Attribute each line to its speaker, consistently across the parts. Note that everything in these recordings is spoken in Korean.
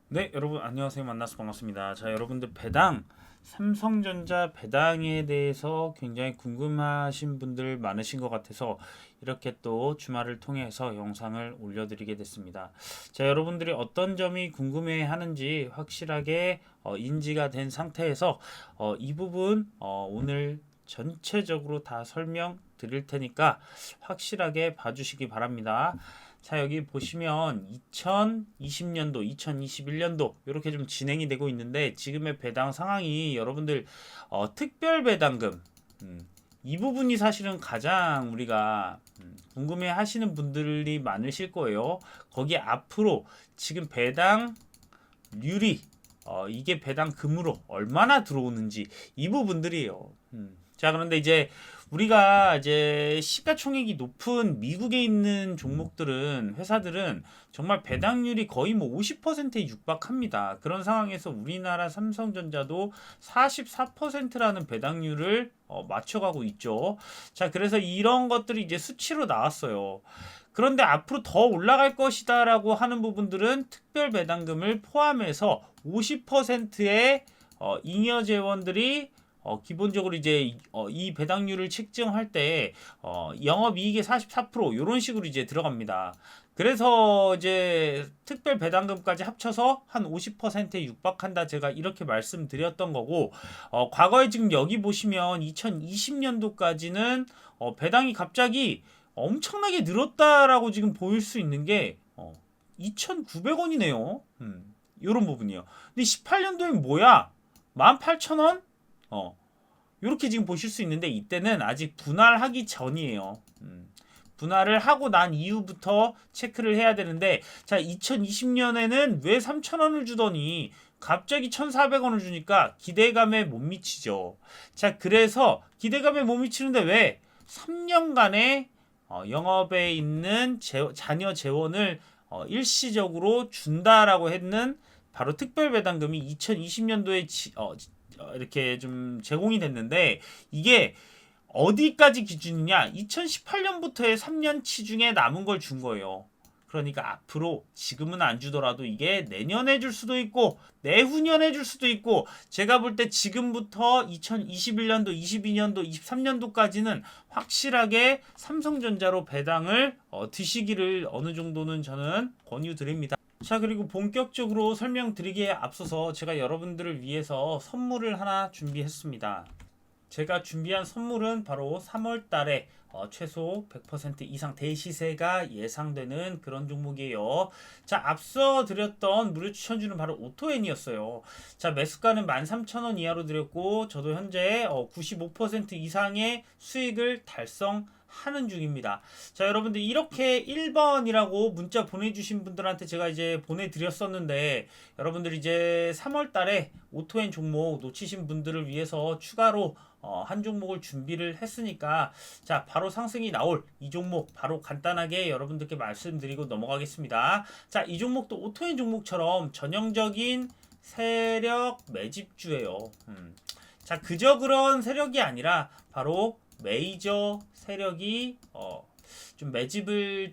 Speaker 1: 네, 여러분 안녕하세요. 만나서 반갑습니다. 자, 여러분들 배당 삼성전자 배당에 대해서 굉장히 궁금하신 분들 많으신 것 같아서 이렇게 또 주말을 통해서 영상을 올려드리게 됐습니다. 자, 여러분들이 어떤 점이 궁금해 하는지 확실하게 인지가 된 상태에서 이 부분 오늘 전체적으로 다 설명 드릴 테니까 확실하게 봐주시기 바랍니다. 자, 여기 보시면 2020년도, 2021년도 이렇게 좀 진행이 되고 있는데 지금의 배당 상황이 여러분들 특별 배당금 이 부분이 사실은 가장 우리가 궁금해 하시는 분들이 많으실 거예요. 거기 앞으로 지금 배당률이 이게 배당금으로 얼마나 들어오는지 이 부분들이에요. 자, 그런데 이제 우리가 이제 시가총액이 높은 미국에 있는 종목들은 회사들은 정말 배당률이 거의 뭐 50%에 육박합니다. 그런 상황에서 우리나라 삼성전자도 44%라는 배당률을 맞춰가고 있죠. 자, 그래서 이런 것들이 이제 수치로 나왔어요. 그런데 앞으로 더 올라갈 것이다라고 하는 부분들은 특별 배당금을 포함해서 50%의 잉여 재원들이 기본적으로 이제 이 배당률을 책정할 때 영업이익의 44% 이런 식으로 이제 들어갑니다. 그래서 이제 특별 배당금까지 합쳐서 한 50%에 육박한다 제가 이렇게 말씀드렸던 거고 과거에 지금 여기 보시면 2020년도까지는 배당이 갑자기 엄청나게 늘었다라고 지금 보일 수 있는 게 2,900원이네요. 이런 부분이요. 근데 18년도엔 뭐야? 18,000원? 어, 이렇게 지금 보실 수 있는데 이때는 아직 분할하기 전이에요. 분할을 하고 난 이후부터 체크를 해야 되는데 자 2020년에는 왜 3,000원을 주더니 갑자기 1,400원을 주니까 기대감에 못 미치죠. 자 그래서 기대감에 못 미치는데 왜 3년간의 영업에 있는 자녀 재원을 일시적으로 준다라고 했는 바로 특별배당금이 2020년도에 이렇게 좀 제공이 됐는데 이게 어디까지 기준이냐? 2018년부터의 3년치 중에 남은 걸 준 거예요. 그러니까 앞으로 지금은 안 주더라도 이게 내년에 줄 수도 있고 내후년에 줄 수도 있고 제가 볼 때 지금부터 2021년도, 22년도, 23년도까지는 확실하게 삼성전자로 배당을 드시기를 어느 정도는 저는 권유드립니다. 자, 그리고 본격적으로 설명드리기에 앞서서 제가 여러분들을 위해서 선물을 하나 준비했습니다. 제가 준비한 선물은 바로 3월 달에 최소 100% 이상 대시세가 예상되는 그런 종목이에요. 자, 앞서 드렸던 무료 추천주는 바로 오토엔이었어요. 자, 매수가는 13,000원 이하로 드렸고 저도 현재 95% 이상의 수익을 달성하는 중입니다. 자, 여러분들 이렇게 1번이라고 문자 보내주신 분들한테 제가 이제 보내드렸었는데 여러분들 이제 3월 달에 오토엔 종목 놓치신 분들을 위해서 추가로 한 종목을 준비를 했으니까 자 바로 상승이 나올 이 종목 바로 간단하게 여러분들께 말씀드리고 넘어가겠습니다. 자 이 종목도 오토인 종목처럼 전형적인 세력 매집주예요. 자 그저 그런 세력이 아니라 바로 메이저 세력이 좀 매집이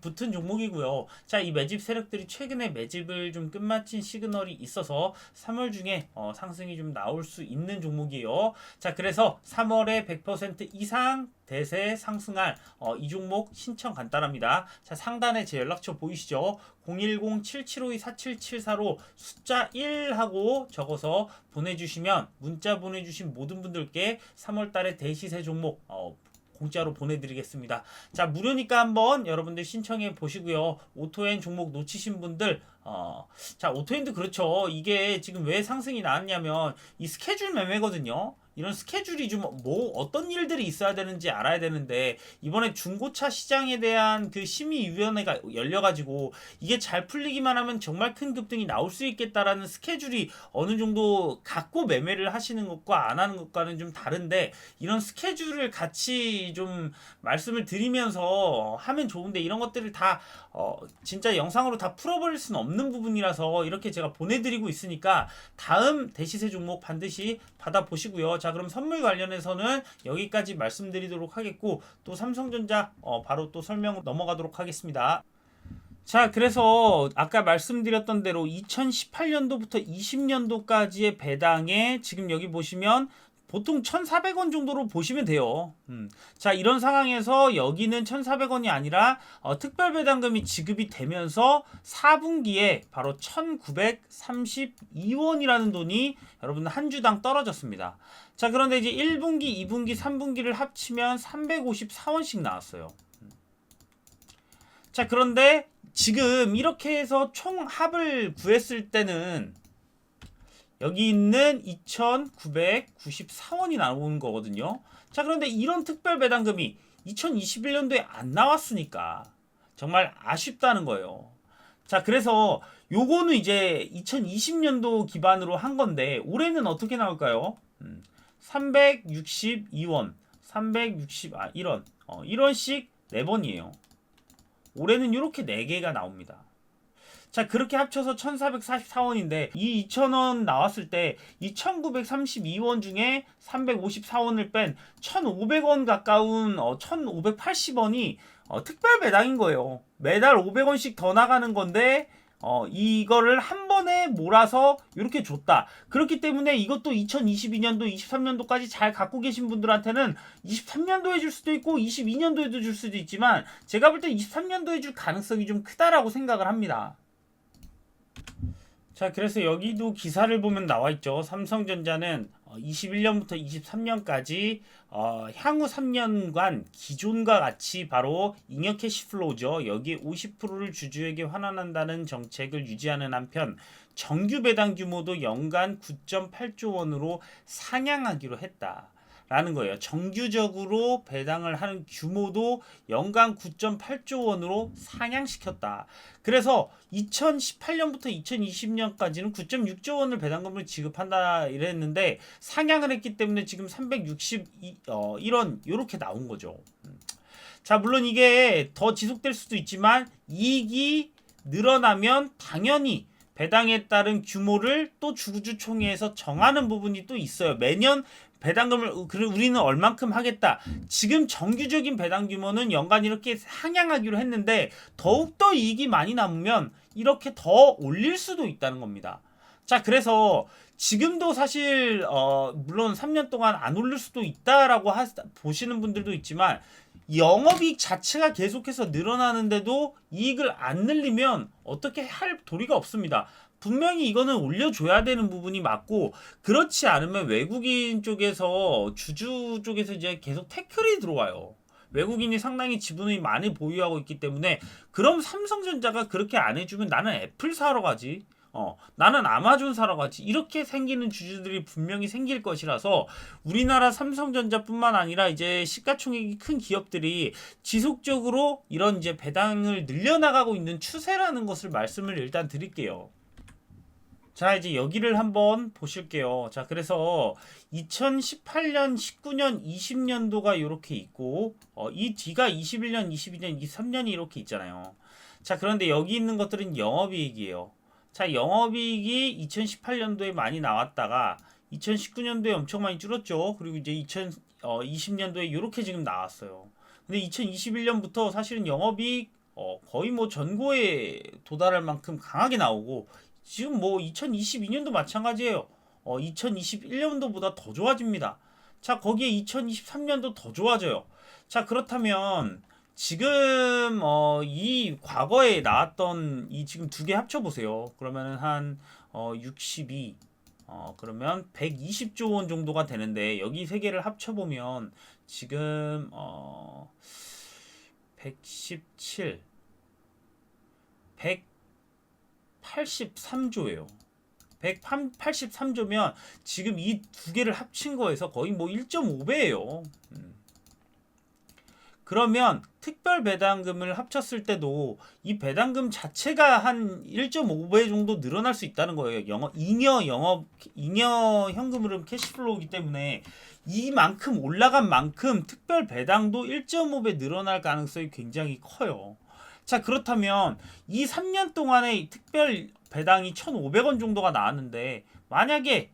Speaker 1: 붙은 종목이고요. 자, 이 매집 세력들이 최근에 매집을 좀 끝마친 시그널이 있어서 3월 중에 상승이 좀 나올 수 있는 종목이에요. 자, 그래서 3월에 100% 이상 대세 상승할 이 종목 신청 간단합니다. 자, 상단에 제 연락처 보이시죠? 010-7752-4774로 숫자 1하고 적어서 보내주시면 문자 보내주신 모든 분들께 3월달에 대시세 종목 공짜로 보내드리겠습니다. 자 무료니까 한번 여러분들 신청해 보시고요. 오토엔 종목 놓치신 분들 자 오토엔도 그렇죠. 이게 지금 왜 상승이 나왔냐면 이 스케줄 매매거든요. 이런 스케줄이 좀 뭐 어떤 일들이 있어야 되는지 알아야 되는데 이번에 중고차 시장에 대한 그 심의위원회가 열려가지고 이게 잘 풀리기만 하면 정말 큰 급등이 나올 수 있겠다라는 스케줄이 어느 정도 갖고 매매를 하시는 것과 안 하는 것과는 좀 다른데 이런 스케줄을 같이 좀 말씀을 드리면서 하면 좋은데 이런 것들을 다 진짜 영상으로 다 풀어버릴 수는 없는 부분이라서 이렇게 제가 보내드리고 있으니까 다음 대시세 종목 반드시 받아보시고요. 자 그럼 선물 관련해서는 여기까지 말씀드리도록 하겠고 또 삼성전자 바로 또 설명 넘어가도록 하겠습니다. 자, 그래서 아까 말씀드렸던 대로 2018년도부터 20년도까지의 배당에 지금 여기 보시면 보통 1,400원 정도로 보시면 돼요. 자, 이런 상황에서 여기는 1,400원이 아니라 특별 배당금이 지급이 되면서 4분기에 바로 1,932원이라는 돈이 여러분 한 주당 떨어졌습니다. 자, 그런데 이제 1분기, 2분기, 3분기를 합치면 354원씩 나왔어요. 자, 그런데 지금 이렇게 해서 총 합을 구했을 때는 여기 있는 2,994원이 나오는 거거든요. 자, 그런데 이런 특별 배당금이 2021년도에 안 나왔으니까 정말 아쉽다는 거예요. 자, 그래서 요거는 이제 2020년도 기반으로 한 건데 올해는 어떻게 나올까요? 362원, 1원, 1원씩 4번이에요. 올해는 이렇게 4개가 나옵니다. 자, 그렇게 합쳐서 1,444원인데 이 2,000원 나왔을 때 2,932원 중에 354원을 뺀 1,500원 가까운 1,580원이 특별 배당인 거예요. 매달 500원씩 더 나가는 건데 이거를 한 번에 몰아서 이렇게 줬다. 그렇기 때문에 이것도 2022년도, 23년도까지 잘 갖고 계신 분들한테는 23년도에 줄 수도 있고 22년도에도 줄 수도 있지만 제가 볼 때 23년도에 줄 가능성이 좀 크다라고 생각을 합니다. 자, 그래서 여기도 기사를 보면 나와 있죠. 삼성전자는 21년부터 23년까지 향후 3년간 기존과 같이 바로 잉여 캐시플로우죠. 여기 50%를 주주에게 환원한다는 정책을 유지하는 한편 정규 배당 규모도 연간 9.8조 원으로 상향하기로 했다. 라는 거예요. 정규적으로 배당을 하는 규모도 연간 9.8조 원으로 상향시켰다. 그래서 2018년부터 2020년까지는 9.6조 원을 배당금을 지급한다 이랬는데 상향을 했기 때문에 지금 361원 이렇게 나온 거죠. 자, 물론 이게 더 지속될 수도 있지만 이익이 늘어나면 당연히 배당에 따른 규모를 또 주주총회에서 정하는 부분이 또 있어요. 매년 배당금을 우리는 얼만큼 하겠다. 지금 정규적인 배당 규모는 연간 이렇게 상향하기로 했는데 더욱더 이익이 많이 남으면 이렇게 더 올릴 수도 있다는 겁니다. 자, 그래서 지금도 사실 물론 3년 동안 안 올릴 수도 있다라고 보시는 분들도 있지만 영업이익 자체가 계속해서 늘어나는데도 이익을 안 늘리면 어떻게 할 도리가 없습니다. 분명히 이거는 올려줘야 되는 부분이 맞고 그렇지 않으면 외국인 쪽에서 주주 쪽에서 이제 계속 태클이 들어와요. 외국인이 상당히 지분을 많이 보유하고 있기 때문에 그럼 삼성전자가 그렇게 안 해주면 나는 애플 사러 가지. 나는 아마존 사러 가지. 이렇게 생기는 주주들이 분명히 생길 것이라서 우리나라 삼성전자뿐만 아니라 이제 시가총액이 큰 기업들이 지속적으로 이런 이제 배당을 늘려나가고 있는 추세라는 것을 말씀을 일단 드릴게요. 자, 이제 여기를 한번 보실게요. 자, 그래서 2018년, 19년, 20년도가 이렇게 있고 이 뒤가 21년, 22년, 23년이 이렇게 있잖아요. 자, 그런데 여기 있는 것들은 영업이익이에요. 자, 영업이익이 2018년도에 많이 나왔다가 2019년도에 엄청 많이 줄었죠. 그리고 이제 2020년도에 이렇게 지금 나왔어요. 근데 2021년부터 사실은 영업이익 거의 뭐 전고에 도달할 만큼 강하게 나오고 지금 뭐 2022년도 마찬가지예요. 2021년도보다 더 좋아집니다. 자, 거기에 2023년도 더 좋아져요. 자, 그렇다면 지금 이 과거에 나왔던 이 지금 두 개 합쳐 보세요. 그러면은 한 62, 그러면 120조 원 정도가 되는데 여기 세 개를 합쳐 보면 지금 117, 183조예요. 183조면 지금 이 두 개를 합친 거에서 거의 뭐 1.5배예요. 그러면 특별 배당금을 합쳤을 때도 이 배당금 자체가 한 1.5배 정도 늘어날 수 있다는 거예요. 잉여 현금 흐름 캐시플로우이기 때문에 이만큼 올라간 만큼 특별 배당도 1.5배 늘어날 가능성이 굉장히 커요. 자, 그렇다면 이 3년 동안의 특별 배당이 1,500원 정도가 나왔는데 만약에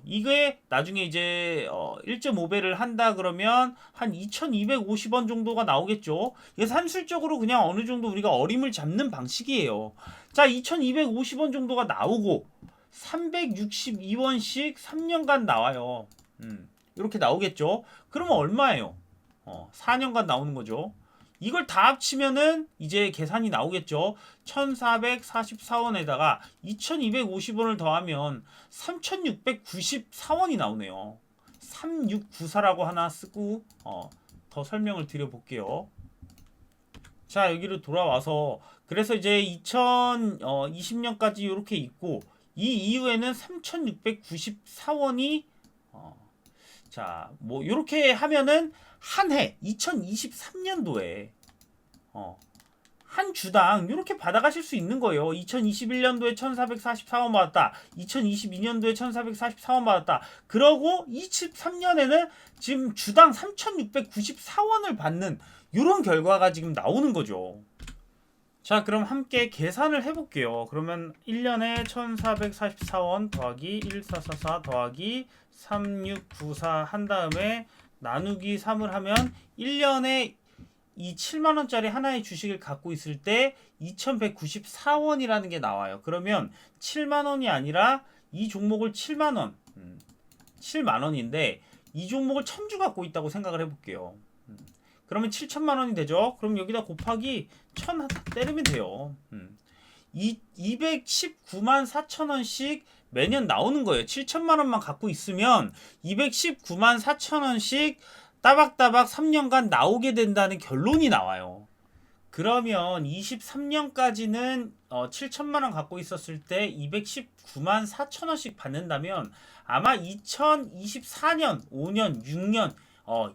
Speaker 1: 이게 나중에 이제 1.5배를 한다 그러면 한 2,250원 정도가 나오겠죠. 이게 산술적으로 그냥 어느 정도 우리가 어림을 잡는 방식이에요. 자, 2,250원 정도가 나오고 362원씩 3년간 나와요. 이렇게 나오겠죠. 그러면 얼마예요? 4년간 나오는 거죠. 이걸 다 합치면은 이제 계산이 나오겠죠. 1444원에다가 2250원을 더하면 3694원이 나오네요. 3694라고 하나 쓰고 더 설명을 드려볼게요. 자, 여기로 돌아와서 그래서 이제 2020년까지 이렇게 있고 이 이후에는 3694원이 자, 뭐 이렇게 하면은 한 해 2023년도에 한 주당 이렇게 받아가실 수 있는 거예요. 2021년도에 1444원 받았다. 2022년도에 1444원 받았다. 그러고 23년에는 지금 주당 3694원을 받는 이런 결과가 지금 나오는 거죠. 자, 그럼 함께 계산을 해볼게요. 그러면 1년에 1444원 더하기 1444 더하기 3694 한 다음에 나누기 3을 하면 1년에 이 7만원짜리 하나의 주식을 갖고 있을 때 2194원이라는 게 나와요. 그러면 7만원이 아니라 이 종목을 7만원 7만원인데 이 종목을 1000주 갖고 있다고 생각을 해볼게요. 그러면 7천만원이 되죠. 그럼 여기다 곱하기 1000 때리면 돼요. 219만 4천원씩 매년 나오는 거예요. 7천만원만 갖고 있으면 219만 4천원씩 따박따박 3년간 나오게 된다는 결론이 나와요. 그러면 23년까지는 7천만원 갖고 있었을 때 219만 4천원씩 받는다면 아마 2024년, 5년, 6년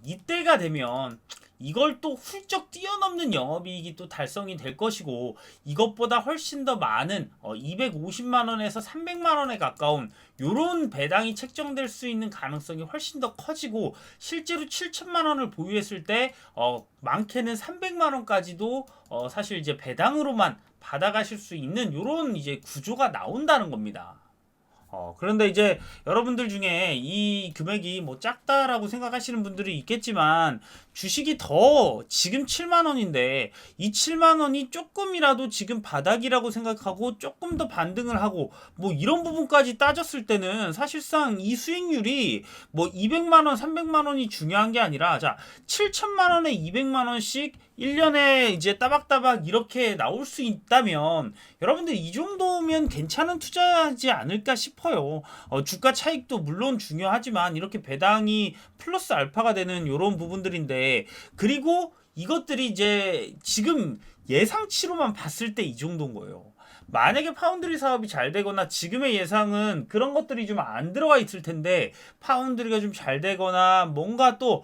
Speaker 1: 이때가 되면 이걸 또 훌쩍 뛰어넘는 영업이익이 또 달성이 될 것이고 이것보다 훨씬 더 많은 250만원에서 300만원에 가까운 요런 배당이 책정될 수 있는 가능성이 훨씬 더 커지고 실제로 7천만원을 보유했을 때 많게는 300만원까지도 사실 이제 배당으로만 받아가실 수 있는 요런 이제 구조가 나온다는 겁니다. 그런데 이제 여러분들 중에 이 금액이 뭐 작다라고 생각하시는 분들이 있겠지만 주식이 더 지금 7만원인데 이 7만원이 조금이라도 지금 바닥이라고 생각하고 조금 더 반등을 하고 뭐 이런 부분까지 따졌을 때는 사실상 이 수익률이 뭐 200만원 300만원이 중요한 게 아니라 자 7천만원에 200만원씩 1년에 이제 따박따박 이렇게 나올 수 있다면 여러분들 이 정도면 괜찮은 투자하지 않을까 싶어요. 주가 차익도 물론 중요하지만 이렇게 배당이 플러스 알파가 되는 이런 부분들인데 그리고 이것들이 이제 지금 예상치로만 봤을 때 이 정도인 거예요. 만약에 파운드리 사업이 잘 되거나 지금의 예상은 그런 것들이 좀 안 들어가 있을 텐데 파운드리가 좀 잘 되거나 뭔가 또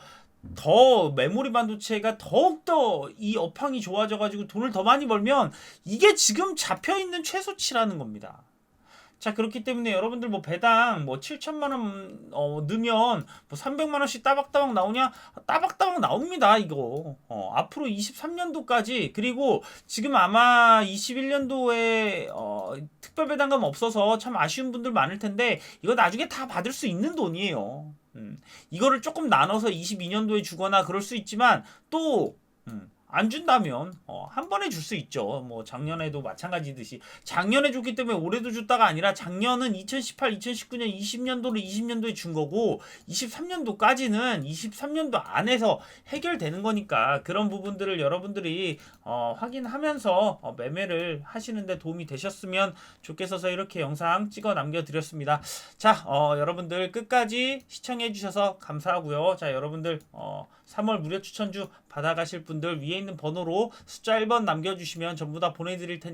Speaker 1: 더 메모리 반도체가 더욱더 이 업황이 좋아져가지고 돈을 더 많이 벌면 이게 지금 잡혀있는 최소치라는 겁니다. 자, 그렇기 때문에 여러분들 뭐 배당 뭐 7천만원 넣으면 뭐 300만원씩 따박따박 나오냐? 따박따박 나옵니다 이거. 앞으로 23년도까지 그리고 지금 아마 21년도에 특별 배당금 없어서 참 아쉬운 분들 많을 텐데 이거 나중에 다 받을 수 있는 돈이에요. 이거를 조금 나눠서 22년도에 주거나 그럴 수 있지만 또 안 준다면 한 번에 줄 수 있죠. 뭐 작년에도 마찬가지듯이 작년에 줬기 때문에 올해도 줬다가 아니라 작년은 2018, 2019년, 20년도를 20년도에 준 거고 23년도까지는 23년도 안에서 해결되는 거니까 그런 부분들을 여러분들이 확인하면서 매매를 하시는데 도움이 되셨으면 좋겠어서 이렇게 영상 찍어 남겨드렸습니다. 자, 여러분들 끝까지 시청해 주셔서 감사하고요. 자, 여러분들 3월 무료 추천주 받아가실 분들 위에 있는 번호로 숫자 1번 남겨주시면 전부 다 보내드릴 테니까